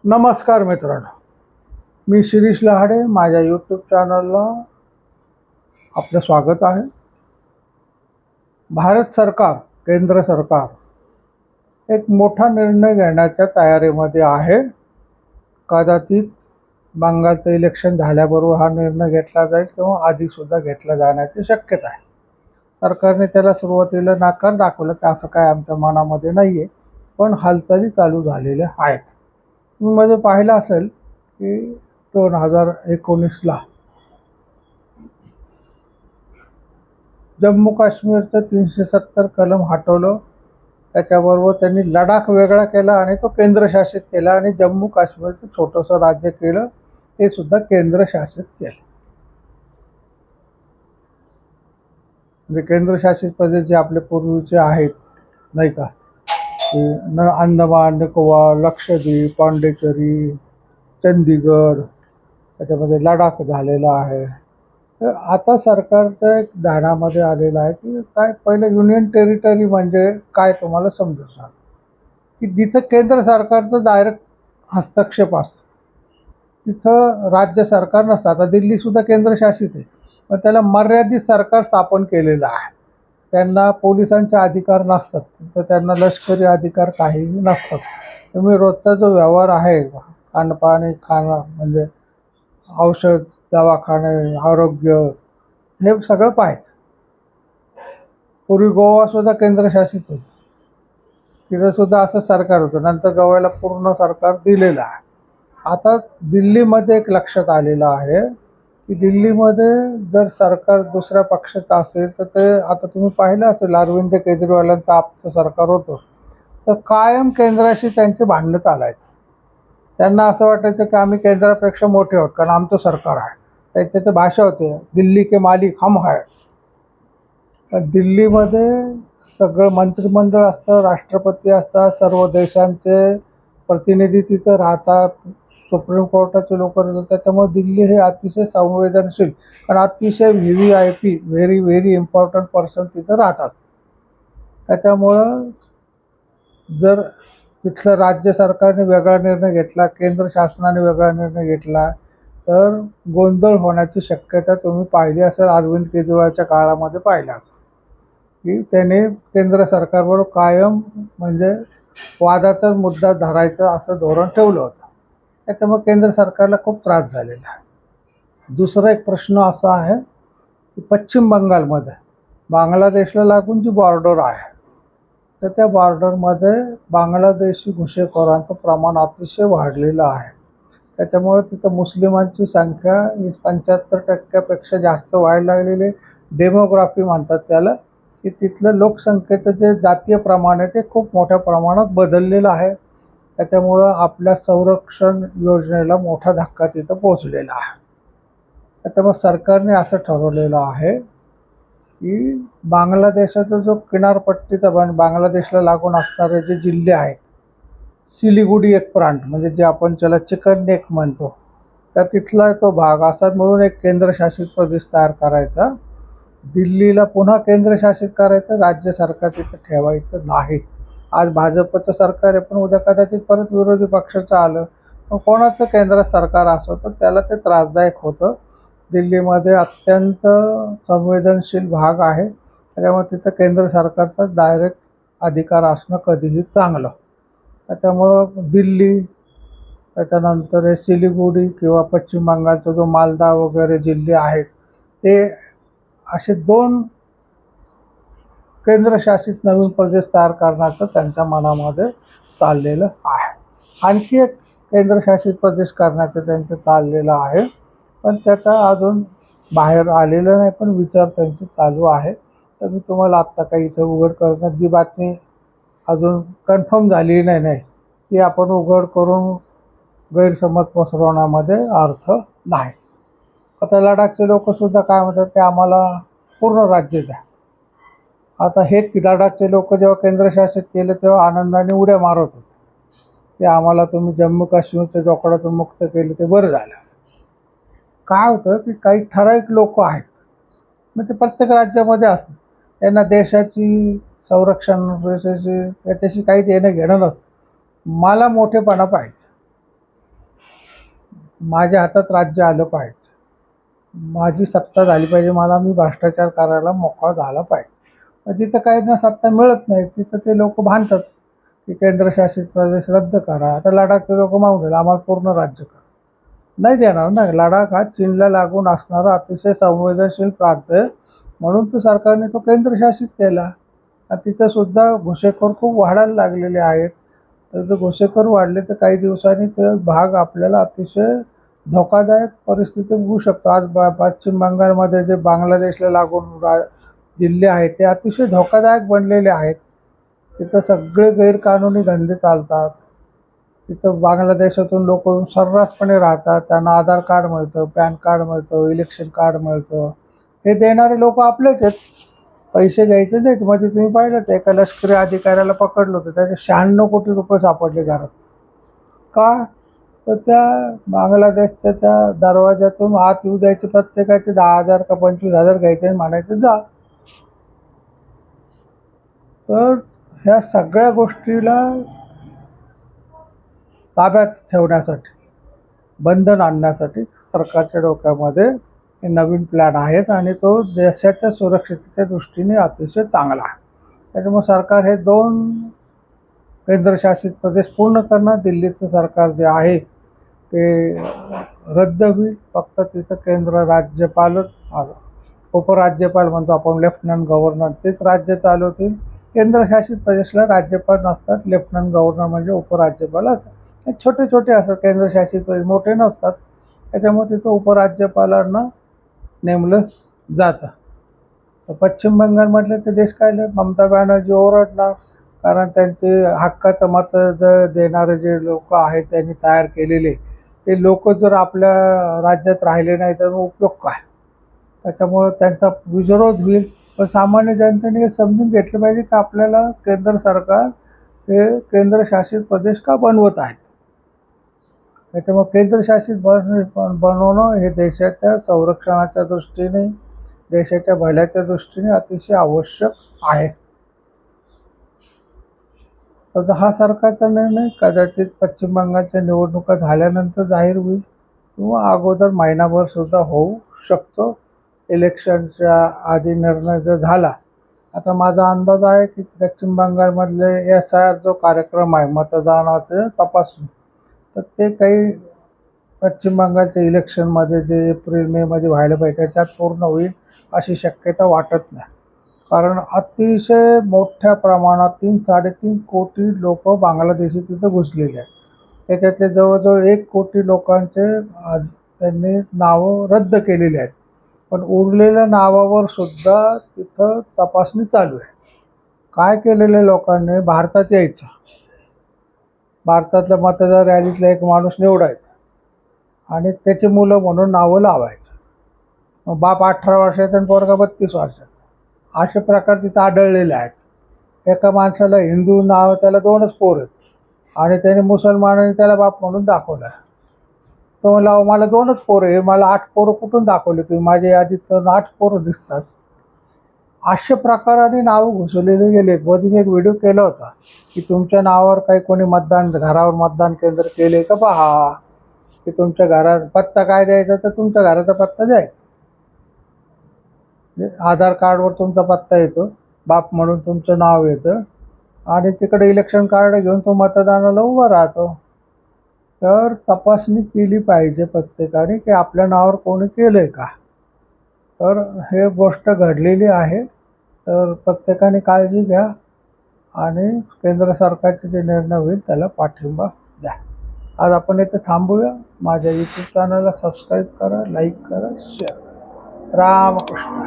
नमस्कार मित्रांनो, मी शिरीष लहाडे. माझ्या यूट्यूब चॅनलला आपलं स्वागत आहे. भारत सरकार, केंद्र सरकार एक मोठा निर्णय घेण्याच्या तयारीमध्ये आहे. कदाचित बंगालचं इलेक्शन झाल्याबरोबर हा निर्णय घेतला जाईल किंवा आधीसुद्धा घेतला जाण्याची शक्यता आहे. सरकारने त्याला सुरुवातीला नाकार दाखवला की असं काय आमच्या मनामध्ये नाही आहे, पण हालचाली चालू झालेल्या आहेत. तुम्ही मध्ये पाहिलं असेल की 2019ला जम्मू काश्मीरचं 370 कलम हटवलं. त्याच्याबरोबर त्यांनी लडाख वेगळा केला आणि तो केंद्रशासित केला आणि जम्मू काश्मीरचं छोटंसं राज्य केलं, ते सुद्धा केंद्रशासित केलं. म्हणजे केंद्रशासित प्रदेश जे आपले पूर्वीचे आहेत नाही का, अंदमान निकोबार, लक्षद्वीप, पांडिचेरी, चंदीगड, त्याच्यामध्ये लडाख झालेला आहे. तर आता सरकारचं एक ध्यानामध्ये आलेलं आहे की काय, पहिलं युनियन टेरिटरी म्हणजे काय तुम्हाला समजून सांग की जिथं केंद्र सरकारचं डायरेक्ट हस्तक्षेप असतो तिथं राज्य सरकार नसतं. आता दिल्लीसुद्धा केंद्रशासित आहे, पण त्याला मर्यादित सरकार स्थापन केलेलं आहे. त्यांना पोलिसांचे अधिकार नसतात, तर त्यांना लष्करी अधिकार काहीही नसतात. तुम्ही रोजचा जो व्यवहार आहे, खाणपाणी खाणं म्हणजे औषध, दवाखाने, आरोग्य, हे सगळं पाहायचं. पूर्वी गोवासुद्धा केंद्रशासित होतं, तिथंसुद्धा असं सरकार होतं. नंतर गोव्याला पूर्ण सरकार दिलेलं आहे. आता दिल्लीमध्ये एक लक्षात आलेलं आहे की दिल्लीमध्ये जर सरकार दुसऱ्या पक्षाचं असेल तर ते, आता तुम्ही पाहिलं असेल अरविंद केजरीवालांचं आपचं सरकार होतं, तर कायम केंद्राशी त्यांचे भांडणं चालायचे. त्यांना असं वाटायचं की आम्ही केंद्रापेक्षा मोठे आहोत कारण आमचं सरकार आहे. त्याचे ते भाषा होते, दिल्ली के मालिक हम है. दिल्लीमध्ये सगळं मंत्रिमंडळ असतं, राष्ट्रपती असतात, सर्व देशांचे प्रतिनिधी तिथं राहतात, सुप्रीम कोर्टाचे लोक राहतात. त्याच्यामुळे दिल्ली हे अतिशय संवेदनशील आणि अतिशय VVIP, very very important person तिथं राहतात. त्याच्यामुळं जर तिथलं राज्य सरकारने वेगळा निर्णय घेतला, केंद्र शासनाने वेगळा निर्णय घेतला, तर गोंधळ होण्याची शक्यता तुम्ही पाहिली असेल. अरविंद केजरीवालच्या काळामध्ये पाहिलं असेल की त्याने केंद्र सरकारबरोबर कायम म्हणजे वादाचा मुद्दा धरायचा असं धोरण ठेवलं होतं. त्याच्यामुळे केंद्र सरकारला खूप त्रास झालेला आहे. दुसरा एक प्रश्न असा आहे की पश्चिम बंगालमध्ये बांगलादेशला लागून जी बॉर्डर आहे, तर त्या बॉर्डरमध्ये बांगलादेशी घुसखोरांचं प्रमाण अतिशय वाढलेलं आहे. त्याच्यामुळे तिथं मुस्लिमांची संख्या 75% जास्त व्हायला लागलेली. डेमोग्राफी म्हणतात त्याला, की तिथलं लोकसंख्येचं जे जातीय प्रमाण आहे ते खूप मोठ्या प्रमाणात बदललेलं आहे. त्याच्यामुळं आपल्या संरक्षण योजनेला मोठा धक्का तिथं पोचलेला आहे. त्याच्यामुळे सरकारने असं ठरवलेलं आहे की बांगलादेशाचा जो किनारपट्टीचा बांगलादेशला लागून असणारे जे जिल्हे आहेत, सिलिगुडी एक प्रांत म्हणजे जे आपण त्याला चिकन नेक म्हणतो, तर तिथला तो भाग असा मिळून एक केंद्रशासित प्रदेश तयार करायचा. दिल्लीला पुन्हा केंद्रशासित करायचं, राज्य सरकार तिथं ठेवायचं नाही. आज भाजपचं सरकार आहे, पण उद्या कदाचित परत विरोधी पक्षाचं आलं, पण कोणाचं केंद्रात सरकार असो तर त्याला ते त्रासदायक होतं. दिल्लीमध्ये अत्यंत संवेदनशील भाग आहे, त्याच्यामुळे तिथं केंद्र सरकारचा डायरेक्ट अधिकार असणं कधीही चांगलं. त्याच्यामुळं दिल्ली, त्याच्यानंतर हे सिलिगुडी किंवा पश्चिम बंगालचा जो मालदा वगैरे जिल्हे आहेत, ते असे 2 केंद्रशासित नवीन प्रदेश तयार करण्याचं त्यांच्या मनामध्ये चाललेलं आहे. आणखी एक केंद्रशासित प्रदेश करण्याचं त्यांचं चाललेलं आहे, पण त्याचा अजून बाहेर आलेलं नाही, पण विचार त्यांचे चालू आहे. तर मी तुम्हाला आत्ता काही इथं उघड करण्यात जी बातमी अजून कन्फर्म झाली नाही ती आपण उघड करून गैरसमज पसरवण्यामध्ये अर्थ नाही. आता लडाखचे लोकसुद्धा काय म्हणतात की आम्हाला पूर्ण राज्य द्या. आता हेच की लडाखचे लोक जेव्हा केंद्रशासित केले तेव्हा आनंदाने उड्या मारत होते की आम्हाला तुम्ही जम्मू काश्मीरच्या जोखडातून मुक्त केले ते बरं झालं. काय होतं की काही ठराविक लोक आहेत, मग ते प्रत्येक राज्यामध्ये असतात, त्यांना देशाची संरक्षण याच्याशी काही देणं घेणं नसतं. मला मोठेपणा पाहिजे, माझ्या हातात राज्य आलं पाहिजे, माझी सत्ता झाली पाहिजे, मी भ्रष्टाचार करायला मोकळा झाला पाहिजे. मग जिथं काही ना सत्ता मिळत नाही तिथं ते लोक भांडतात की केंद्रशासित प्रदेश रद्द करा. आता लडाखचे लोक मागून आम्हाला पूर्ण राज्य करा, नाही देणार ना. लडाख हा चीनला लागून असणारा अतिशय संवेदनशील प्रांत आहे, म्हणून तो सरकारने तो केंद्रशासित केला. तिथं सुद्धा घुसेखोर खूप वाढायला लागलेले आहेत. तर जर घुसेखोर वाढले तर काही दिवसांनी ते भाग आपल्याला अतिशय धोकादायक परिस्थिती होऊ शकतो. आज पश्चिम बंगालमध्ये जे बांगलादेशला लागून जिल्हे आहेत ते अतिशय धोकादायक बनलेले आहेत. तिथं सगळे गैरकानूनी धंदे चालतात. तिथं बांगलादेशातून लोक सर्रासपणे राहतात, त्यांना आधार कार्ड मिळतं, पॅन कार्ड मिळतं, इलेक्शन कार्ड मिळतं. हे देणारे लोक आपलेच आहेत, पैसे घ्यायचे नाहीच. मध्ये तुम्ही पाहिलं तर एका लष्करी अधिकाऱ्याला पकडलं होतं, त्याचे 96 कोटी रुपये सापडले घरात. का? तर त्या बांगलादेशच्या त्या दरवाज्यातून आत येऊ द्यायचे, प्रत्येकाचे 10,000 का 25,000 घ्यायचे आणि म्हणायचे जा. तर ह्या सगळ्या गोष्टीला ताब्यात ठेवण्यासाठी, बंधन आणण्यासाठी सरकारच्या डोक्यामध्ये हे नवीन प्लॅन आहेत आणि तो देशाच्या सुरक्षिततेच्या दृष्टीने अतिशय चांगला आहे. त्याच्यामुळे सरकार हे 2 केंद्रशासित प्रदेश पूर्ण करणार. दिल्लीचं सरकार जे आहे ते रद्द होईल. फक्त तिथं केंद्र राज्यपालच आलं, उपराज्यपाल म्हणतो आपण, लेफ्टनंट गव्हर्नर, तेच राज्य चालवतील. केंद्रशासित प्रदेशला राज्यपाल नसतात, लेफ्टनंट गव्हर्नर म्हणजे उपराज्यपाल असतात. छोटे छोटे असतात केंद्रशासित प्रदेश, मोठे नसतात. त्याच्यामुळे तिथं उपराज्यपालांना नेमलं जातं. तर पश्चिम बंगालमधले ते देश काय, ममता बॅनर्जी ओरडणार, कारण त्यांचे हक्काचं मत देणारे जे लोक आहेत त्यांनी तयार केलेले ते लोक जर आपल्या राज्यात राहिले नाही तर उपयोग काय. त्याच्यामुळं त्यांचा विरोध होईल. पण सामान्य जनतेने हे समजून घेतलं पाहिजे की आपल्याला केंद्र सरकार हे केंद्रशासित प्रदेश का बनवत आहेत. त्याच्यामुळे केंद्रशासित बनवणं हे देशाच्या संरक्षणाच्या दृष्टीने, देशाच्या भल्याच्या दृष्टीने अतिशय आवश्यक आहे. तर हा सरकारचा निर्णय कदाचित पश्चिम बंगालच्या निवडणुका झाल्यानंतर जाहीर होईल किंवा अगोदर महिनाभर सुद्धा होऊ शकतो. इलेक्शनच्या आधी निर्णय जर झाला, आता माझा अंदाज आहे की पश्चिम बंगालमधले SIR जो कार्यक्रम आहे मतदानाचे तपासणी, तर ते काही पश्चिम बंगालच्या इलेक्शनमध्ये जे एप्रिल मे मध्ये व्हायला पाहिजे त्याच्यात पूर्ण होईल अशी शक्यता वाटत नाही. कारण अतिशय मोठ्या प्रमाणात 3-3.5 कोटी लोक बांगलादेशी तिथं घुसलेले आहेत. त्याच्यातले जवळजवळ 1 कोटी लोकांचे त्यांनी नावं रद्द केलेली आहेत. पण उरलेल्या नावावर सुद्धा तिथं तपासणी चालू आहे. काय केलेल्या लोकांनी भारतात यायचं, भारतातल्या मतदार यादीतला एक माणूस निवडायचा आणि त्याची मुलं म्हणून नावं लावायचं. मग बाप 18 वर्षाचा आणि पोरगा 32 वर्षाचा, असे प्रकार तिथं आढळलेले आहेत. एका माणसाला हिंदू नाव, त्याला 2च पोरं आहेत आणि त्याने मुसलमानाने त्याला बाप म्हणून दाखवला. तो म्हणला मला 2च पोरं आहे, मला 8 पोरं कुठून दाखवले तुम्ही, माझ्या यादीत तर 8 पोरं दिसतात. अशा प्रकाराने नावं घुसवलेले गेले. मध्ये मी एक व्हिडिओ केला होता की तुमच्या नावावर काही कोणी घरावर मतदान केंद्र केले का पहा, की तुमच्या घरात पत्ता काय द्यायचा तर तुमच्या घराचा पत्ता द्यायचा. आधार कार्डवर तुमचा पत्ता येतो, बाप म्हणून तुमचं नाव येतं आणि तिकडे इलेक्शन कार्ड घेऊन तो मतदानाला उभा राहतो. तर तपासणी केली पाहिजे प्रत्येकाने की आपल्या नावावर कोणी केलं आहे का. तर हे गोष्ट घडलेली आहे. तर प्रत्येकाने काळजी घ्या आणि केंद्र सरकारचे जे निर्णय होईल त्याला पाठिंबा द्या. आज आपण इथे थांबूया. माझ्या YouTube चॅनलला सबस्क्राईब करा, लाईक करा, शेअर करा. रामकृष्ण.